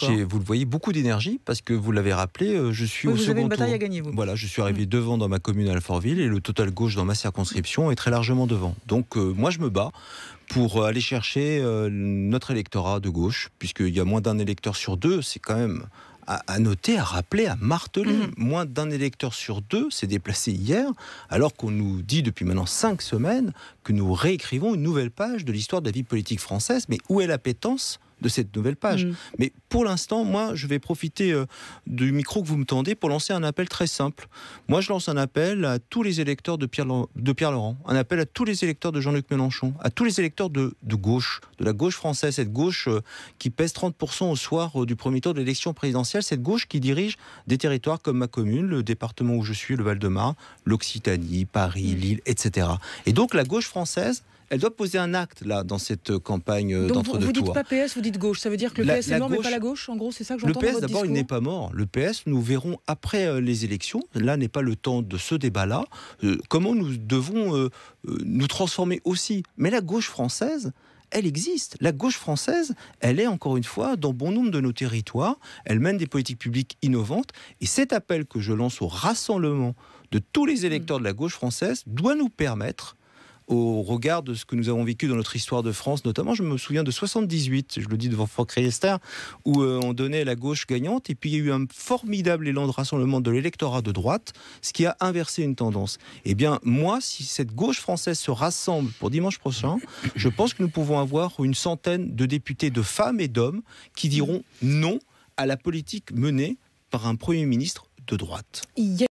Vous le voyez, beaucoup d'énergie, parce que vous l'avez rappelé, je suis au vous second avez une bataille tour. à gagner, vous. Voilà, je suis arrivé devant dans ma commune Alfortville, et le total gauche dans ma circonscription est très largement devant. Donc moi je me bats pour aller chercher notre électorat de gauche, puisqu'il y a moins d'un électeur sur deux, c'est quand même à noter, à rappeler, à marteler. Moins d'un électeur sur deux s'est déplacé hier, alors qu'on nous dit depuis maintenant 5 semaines que nous réécrivons une nouvelle page de l'histoire de la vie politique française. Mais où est l'appétence de cette nouvelle page? Mais pour l'instant, moi, je vais profiter du micro que vous me tendez pour lancer un appel très simple. Moi, je lance un appel à tous les électeurs de Pierre Laurent, un appel à tous les électeurs de Jean-Luc Mélenchon, à tous les électeurs de gauche, de la gauche française, cette gauche qui pèse 30% au soir du premier tour de l'élection présidentielle, cette gauche qui dirige des territoires comme ma commune, le département où je suis, le Val-de-Marne, l'Occitanie, Paris, Lille, etc. Et donc, la gauche française, elle doit poser un acte là dans cette campagne d'entre-deux-tours. Vous dites pas PS, vous dites gauche. Ça veut dire que le PS est mort, mais pas la gauche. En gros, c'est ça que j'entends dans votre discours. Le PS, d'abord, il n'est pas mort. Le PS, nous verrons après les élections. Là n'est pas le temps de ce débat-là. Comment nous devons nous transformer aussi. Mais la gauche française, elle existe. La gauche française, elle est encore une fois dans bon nombre de nos territoires. Elle mène des politiques publiques innovantes. Et cet appel que je lance au rassemblement de tous les électeurs de la gauche française doit nous permettre, au regard de ce que nous avons vécu dans notre histoire de France, notamment, je me souviens de 78, je le dis devant Franck Riester, où on donnait la gauche gagnante, et puis il y a eu un formidable élan de rassemblement de l'électorat de droite, ce qui a inversé une tendance. Eh bien, moi, si cette gauche française se rassemble pour dimanche prochain, je pense que nous pouvons avoir une centaine de députés, de femmes et d'hommes, qui diront non à la politique menée par un Premier ministre de droite.